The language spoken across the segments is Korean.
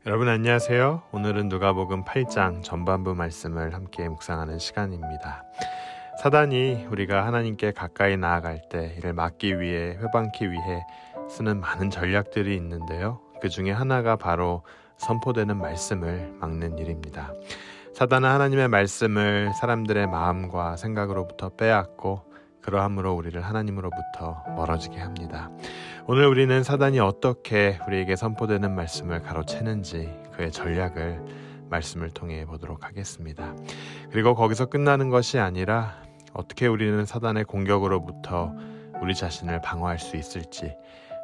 여러분 안녕하세요. 오늘은 누가복음 8장 전반부 말씀을 함께 묵상하는 시간입니다. 사단이 우리가 하나님께 가까이 나아갈 때 이를 막기 위해, 회방기 위해 쓰는 많은 전략들이 있는데요. 그 중에 하나가 바로 선포되는 말씀을 막는 일입니다. 사단은 하나님의 말씀을 사람들의 마음과 생각으로부터 빼앗고 그러함으로 우리를 하나님으로부터 멀어지게 합니다. 오늘 우리는 사단이 어떻게 우리에게 선포되는 말씀을 가로채는지 그의 전략을 말씀을 통해 보도록 하겠습니다. 그리고 거기서 끝나는 것이 아니라 어떻게 우리는 사단의 공격으로부터 우리 자신을 방어할 수 있을지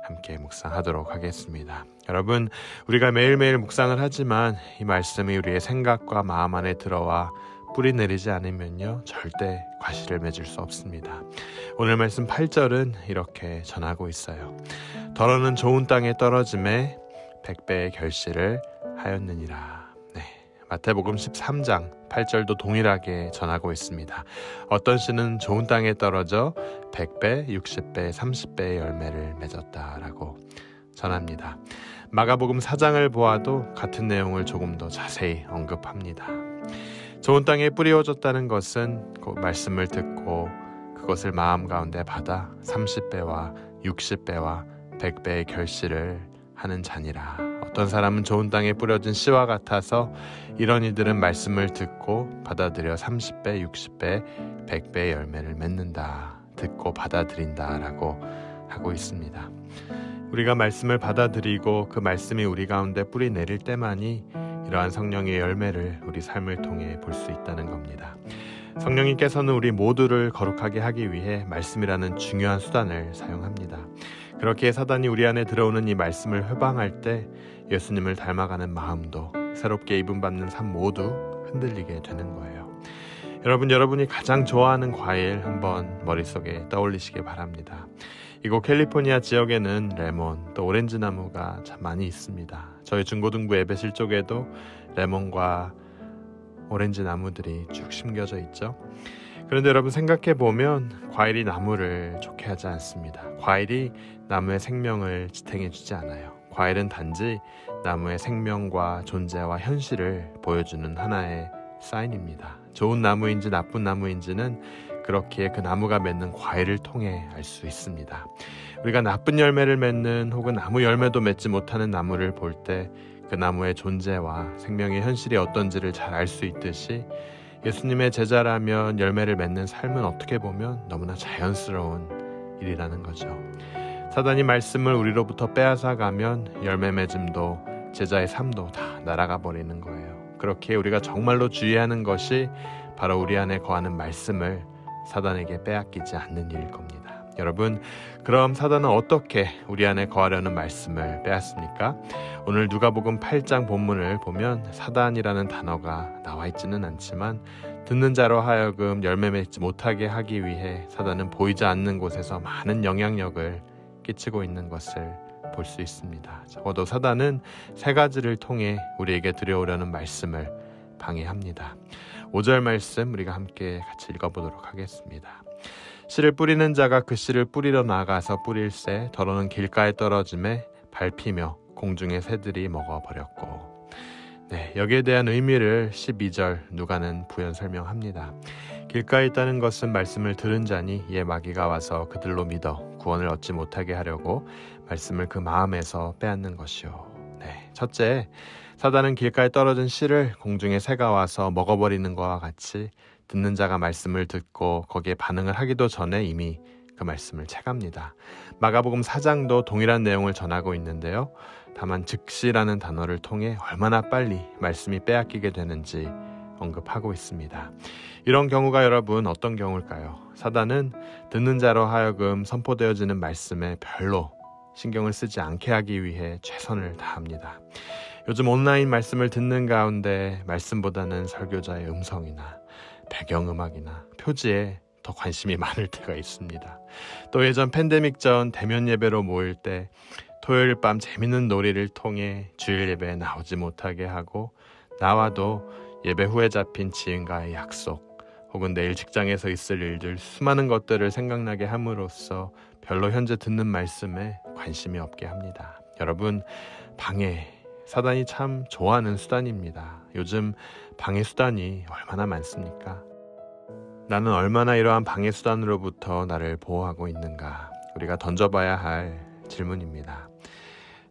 함께 묵상하도록 하겠습니다. 여러분, 우리가 매일매일 묵상을 하지만 이 말씀이 우리의 생각과 마음 안에 들어와 뿌리 내리지 않으면요 절대 과실을 맺을 수 없습니다. 오늘 말씀 8절은 이렇게 전하고 있어요. 더러는 좋은 땅에 떨어짐에 100배의 결실을 하였느니라. 마태복음 13장 8절도 동일하게 전하고 있습니다. 어떤 씨는 좋은 땅에 떨어져 100배, 60배, 30배의 열매를 맺었다라고 전합니다. 마가복음 4장을 보아도 같은 내용을 조금 더 자세히 언급합니다. 좋은 땅에 뿌리워졌다는 것은 그 말씀을 듣고 그것을 마음 가운데 받아 30배와 60배와 100배의 결실을 하는 자니라. 어떤 사람은 좋은 땅에 뿌려진 씨와 같아서 이런 이들은 말씀을 듣고 받아들여 30배, 60배, 100배의 열매를 맺는다. 듣고 받아들인다 라고 하고 있습니다. 우리가 말씀을 받아들이고 그 말씀이 우리 가운데 뿌리 내릴 때만이 이러한 성령의 열매를 우리 삶을 통해 볼 수 있다는 겁니다. 성령님께서는 우리 모두를 거룩하게 하기 위해 말씀이라는 중요한 수단을 사용합니다. 그렇게 사단이 우리 안에 들어오는 이 말씀을 회방할 때 예수님을 닮아가는 마음도 새롭게 입음받는 삶 모두 흔들리게 되는 거예요. 여러분이 가장 좋아하는 과일 한번 머릿속에 떠올리시기 바랍니다. 이곳 캘리포니아 지역에는 레몬 또 오렌지 나무가 참 많이 있습니다. 저희 중고등부 예배실 쪽에도 레몬과 오렌지 나무들이 쭉 심겨져 있죠. 그런데 여러분 생각해보면 과일이 나무를 좋게 하지 않습니다. 과일이 나무의 생명을 지탱해 주지 않아요. 과일은 단지 나무의 생명과 존재와 현실을 보여주는 하나의 사인입니다. 좋은 나무인지 나쁜 나무인지는 그렇기에 그 나무가 맺는 과일을 통해 알 수 있습니다. 우리가 나쁜 열매를 맺는 혹은 아무 열매도 맺지 못하는 나무를 볼 때 그 나무의 존재와 생명의 현실이 어떤지를 잘 알 수 있듯이 예수님의 제자라면 열매를 맺는 삶은 어떻게 보면 너무나 자연스러운 일이라는 거죠. 사단이 말씀을 우리로부터 빼앗아가면 열매 맺음도 제자의 삶도 다 날아가 버리는 거예요. 그렇게 우리가 정말로 주의하는 것이 바로 우리 안에 거하는 말씀을 사단에게 빼앗기지 않는 일일 겁니다. 여러분, 그럼 사단은 어떻게 우리 안에 거하려는 말씀을 빼앗습니까? 오늘 누가복음 8장 본문을 보면 사단이라는 단어가 나와 있지는 않지만 듣는 자로 하여금 열매 맺지 못하게 하기 위해 사단은 보이지 않는 곳에서 많은 영향력을 끼치고 있는 것을 볼 수 있습니다. 적어도 사단은 세 가지를 통해 우리에게 들여오려는 말씀을 방해합니다. 5절 말씀 우리가 함께 같이 읽어보도록 하겠습니다. 씨를 뿌리는 자가 그 씨를 뿌리러 나가서 뿌릴새 더러는 길가에 떨어짐에 밟히며 공중의 새들이 먹어버렸고. 여기에 대한 의미를 12절 누가는 부연 설명합니다. 길가에 있다는 것은 말씀을 들은 자니 이에 마귀가 와서 그들로 믿어 구원을 얻지 못하게 하려고 말씀을 그 마음에서 빼앗는 것이요. 첫째, 사단은 길가에 떨어진 씨를 공중의 새가 와서 먹어버리는 것과 같이 듣는 자가 말씀을 듣고 거기에 반응을 하기도 전에 이미 그 말씀을 채갑니다. 마가복음 4장도 동일한 내용을 전하고 있는데요. 다만 즉시라는 단어를 통해 얼마나 빨리 말씀이 빼앗기게 되는지 언급하고 있습니다. 이런 경우가 여러분 어떤 경우일까요? 사단은 듣는 자로 하여금 선포되어지는 말씀에 별로 신경을 쓰지 않게 하기 위해 최선을 다합니다. 요즘 온라인 말씀을 듣는 가운데 말씀보다는 설교자의 음성이나 배경음악이나 표지에 더 관심이 많을 때가 있습니다. 또 예전 팬데믹 전 대면 예배로 모일 때 토요일 밤 재밌는 놀이를 통해 주일 예배에 나오지 못하게 하고 나와도 예배 후에 잡힌 지인과의 약속 혹은 내일 직장에서 있을 일들 수많은 것들을 생각나게 함으로써 별로 현재 듣는 말씀에 관심이 없게 합니다. 여러분, 방해 사단이 참 좋아하는 수단입니다. 요즘 방해 수단이 얼마나 많습니까? 나는 얼마나 이러한 방해 수단으로부터 나를 보호하고 있는가? 우리가 던져봐야 할 질문입니다.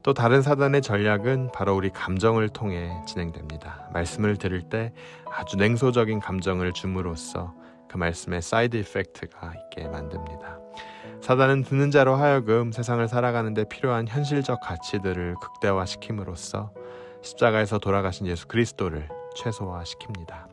또 다른 사단의 전략은 바로 우리 감정을 통해 진행됩니다. 말씀을 들을 때 아주 냉소적인 감정을 줌으로써 그 말씀에 사이드 이펙트가 있게 만듭니다. 사단은 듣는 자로 하여금 세상을 살아가는 데 필요한 현실적 가치들을 극대화시킴으로써 십자가에서 돌아가신 예수 그리스도를 최소화시킵니다.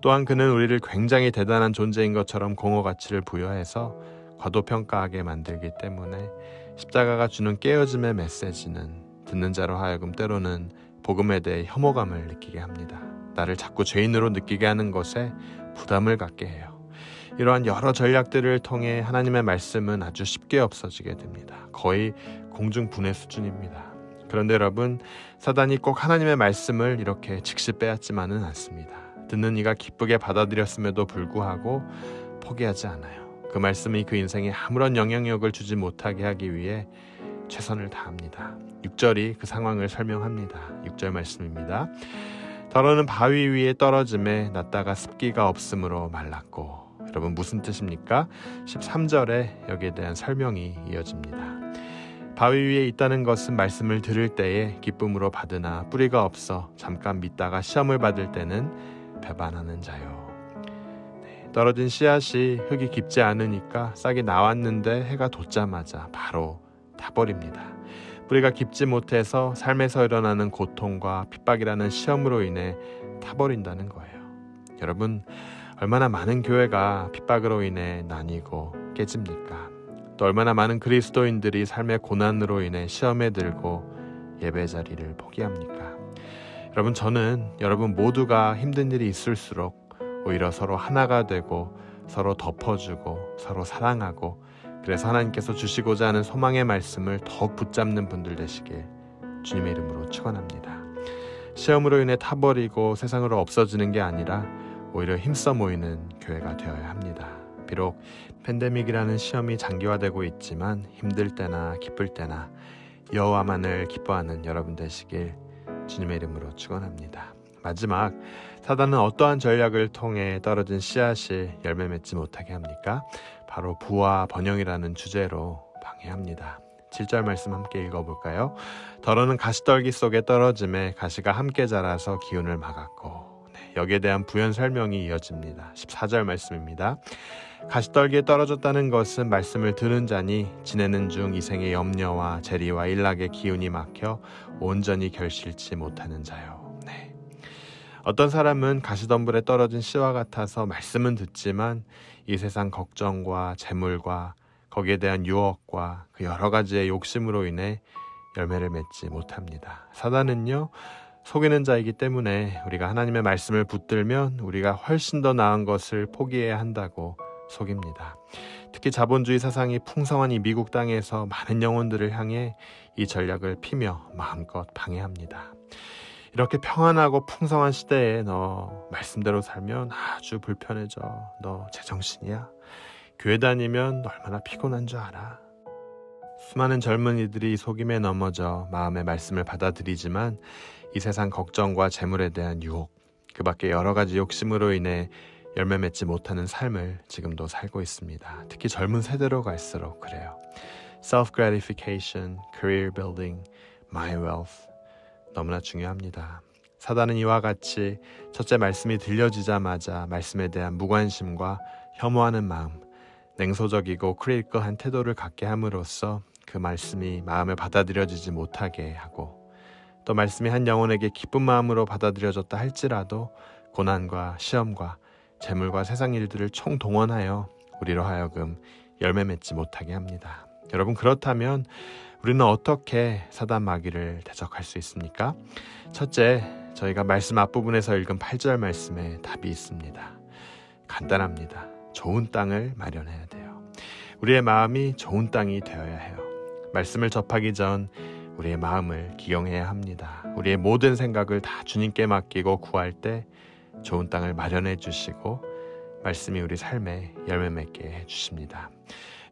또한 그는 우리를 굉장히 대단한 존재인 것처럼 공허 가치를 부여해서 과도평가하게 만들기 때문에 십자가가 주는 깨어짐의 메시지는 듣는 자로 하여금 때로는 복음에 대해 혐오감을 느끼게 합니다. 나를 자꾸 죄인으로 느끼게 하는 것에 부담을 갖게 해요. 이러한 여러 전략들을 통해 하나님의 말씀은 아주 쉽게 없어지게 됩니다. 거의 공중분해 수준입니다. 그런데 여러분, 사단이 꼭 하나님의 말씀을 이렇게 즉시 빼앗지만은 않습니다. 듣는 이가 기쁘게 받아들였음에도 불구하고 포기하지 않아요. 그 말씀이 그 인생에 아무런 영향력을 주지 못하게 하기 위해 최선을 다합니다. 6절이 그 상황을 설명합니다. 6절 말씀입니다. 더러는 바위 위에 떨어짐에 났다가 습기가 없으므로 말랐고. 여러분 무슨 뜻입니까? 13절에 여기에 대한 설명이 이어집니다. 바위 위에 있다는 것은 말씀을 들을 때에 기쁨으로 받으나 뿌리가 없어 잠깐 믿다가 시험을 받을 때는 배반하는 자요. 떨어진 씨앗이 흙이 깊지 않으니까 싹이 나왔는데 해가 돋자마자 바로 타버립니다. 뿌리가 깊지 못해서 삶에서 일어나는 고통과 핍박이라는 시험으로 인해 타버린다는 거예요. 여러분, 얼마나 많은 교회가 핍박으로 인해 나뉘고 깨집니까? 또 얼마나 많은 그리스도인들이 삶의 고난으로 인해 시험에 들고 예배 자리를 포기합니까? 여러분, 저는 여러분 모두가 힘든 일이 있을수록 오히려 서로 하나가 되고 서로 덮어주고 서로 사랑하고 그래서 하나님께서 주시고자 하는 소망의 말씀을 더욱 붙잡는 분들 되시길 주님의 이름으로 축원합니다. 시험으로 인해 타버리고 세상으로 없어지는 게 아니라 오히려 힘써 모이는 교회가 되어야 합니다. 비록 팬데믹이라는 시험이 장기화되고 있지만 힘들 때나 기쁠 때나 여호와만을 기뻐하는 여러분 되시길 주님의 이름으로 축원합니다. 마지막, 사단은 어떠한 전략을 통해 떨어진 씨앗이 열매 맺지 못하게 합니까? 바로 부와 번영이라는 주제로 방해합니다. 7절 말씀 함께 읽어볼까요? 더러는 가시떨기 속에 떨어짐에 가시가 함께 자라서 기운을 막았고. 여기에 대한 부연 설명이 이어집니다. 14절 말씀입니다. 가시떨기에 떨어졌다는 것은 말씀을 들은 자니 지내는 중 이생의 염려와 재리와 일락의 기운이 막혀 온전히 결실치 못하는 자요. 어떤 사람은 가시덤불에 떨어진 씨와 같아서 말씀은 듣지만 이 세상 걱정과 재물과 거기에 대한 유혹과 그 여러 가지의 욕심으로 인해 열매를 맺지 못합니다. 사단은요, 속이는 자이기 때문에 우리가 하나님의 말씀을 붙들면 우리가 훨씬 더 나은 것을 포기해야 한다고 속입니다. 특히 자본주의 사상이 풍성한 이 미국 땅에서 많은 영혼들을 향해 이 전략을 피며 마음껏 방해합니다. 이렇게 평안하고 풍성한 시대에 너 말씀대로 살면 아주 불편해져. 너 제정신이야? 교회 다니면 얼마나 피곤한 줄 알아? 수많은 젊은이들이 속임에 넘어져 마음의 말씀을 받아들이지만 이 세상 걱정과 재물에 대한 유혹, 그 밖에 여러 가지 욕심으로 인해 열매 맺지 못하는 삶을 지금도 살고 있습니다. 특히 젊은 세대로 갈수록 그래요. Self-gratification, career building, my wealth. 너무나 중요합니다. 사단은 이와 같이 첫째 말씀이 들려지자마자 말씀에 대한 무관심과 혐오하는 마음, 냉소적이고 크리티컬한 태도를 갖게 함으로써 그 말씀이 마음에 받아들여지지 못하게 하고 또 말씀이 한 영혼에게 기쁜 마음으로 받아들여졌다 할지라도 고난과 시험과 재물과 세상 일들을 총동원하여 우리로 하여금 열매 맺지 못하게 합니다. 여러분, 그렇다면 우리는 어떻게 사단 마귀를 대적할 수 있습니까? 첫째, 저희가 말씀 앞부분에서 읽은 8절 말씀에 답이 있습니다. 간단합니다. 좋은 땅을 마련해야 돼요. 우리의 마음이 좋은 땅이 되어야 해요. 말씀을 접하기 전 우리의 마음을 기경해야 합니다. 우리의 모든 생각을 다 주님께 맡기고 구할 때 좋은 땅을 마련해 주시고 말씀이 우리 삶에 열매 맺게 해주십니다.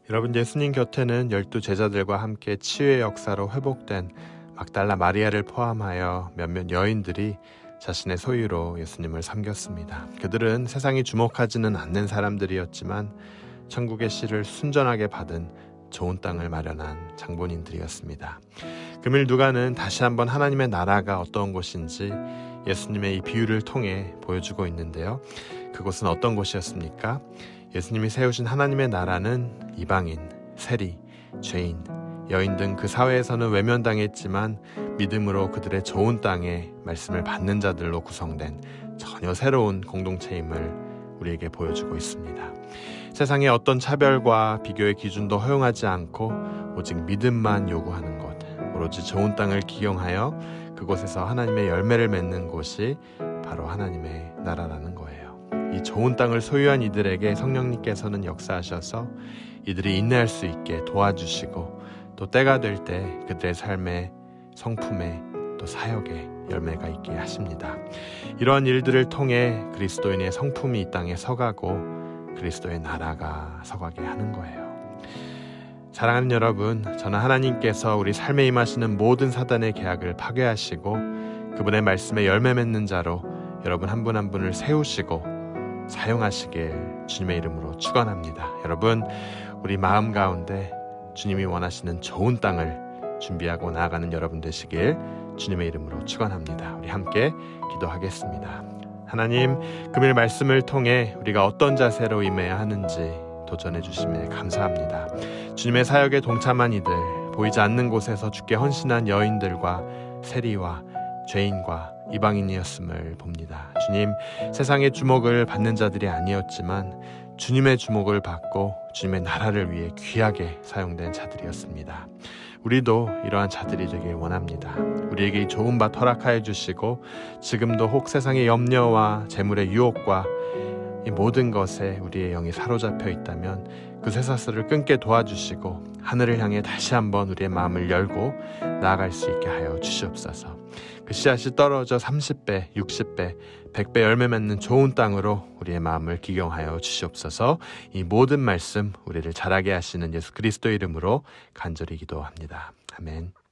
여러분, 예수님 곁에는 12 제자들과 함께 치유의 역사로 회복된 막달라 마리아를 포함하여 몇몇 여인들이 자신의 소유로 예수님을 섬겼습니다. 그들은 세상이 주목하지는 않는 사람들이었지만 천국의 씨를 순전하게 받은 좋은 땅을 마련한 장본인들이었습니다. 금일 누가는 다시 한번 하나님의 나라가 어떤 곳인지 예수님의 이 비유를 통해 보여주고 있는데요. 그곳은 어떤 곳이었습니까? 예수님이 세우신 하나님의 나라는 이방인, 세리, 죄인, 여인 등 그 사회에서는 외면당했지만 믿음으로 그들의 좋은 땅에 말씀을 받는 자들로 구성된 전혀 새로운 공동체임을 우리에게 보여주고 있습니다. 세상의 어떤 차별과 비교의 기준도 허용하지 않고 오직 믿음만 요구하는 곳, 오로지 좋은 땅을 기경하여 그곳에서 하나님의 열매를 맺는 곳이 바로 하나님의 나라라는 거예요. 이 좋은 땅을 소유한 이들에게 성령님께서는 역사하셔서 이들이 인내할 수 있게 도와주시고 또 때가 될 때 그들의 삶의 성품에 또 사역에 열매가 있게 하십니다. 이러한 일들을 통해 그리스도인의 성품이 이 땅에 서가고 그리스도의 나라가 서가게 하는 거예요. 사랑하는 여러분, 저는 하나님께서 우리 삶에 임하시는 모든 사단의 계약을 파괴하시고 그분의 말씀에 열매 맺는 자로 여러분 한 분 한 분을 세우시고 사용하시길 주님의 이름으로 축원합니다. 여러분, 우리 마음 가운데 주님이 원하시는 좋은 땅을 준비하고 나아가는 여러분 되시길 주님의 이름으로 축원합니다. 우리 함께 기도하겠습니다. 하나님, 금일 말씀을 통해 우리가 어떤 자세로 임해야 하는지 도전해 주심에 감사합니다. 주님의 사역에 동참한 이들, 보이지 않는 곳에서 주께 헌신한 여인들과 세리와 죄인과 이방인이었음을 봅니다. 주님, 세상의 주목을 받는 자들이 아니었지만 주님의 주목을 받고 주님의 나라를 위해 귀하게 사용된 자들이었습니다. 우리도 이러한 자들이 되길 원합니다. 우리에게 이 좋은 밭 허락하여 주시고 지금도 혹 세상의 염려와 재물의 유혹과 이 모든 것에 우리의 영이 사로잡혀 있다면 그 쇠사슬을 끊게 도와주시고 하늘을 향해 다시 한번 우리의 마음을 열고 나아갈 수 있게 하여 주시옵소서. 그 씨앗이 떨어져 30배, 60배, 100배 열매 맺는 좋은 땅으로 우리의 마음을 기경하여 주시옵소서. 이 모든 말씀 우리를 자라게 하시는 예수 그리스도 이름으로 간절히 기도합니다. 아멘.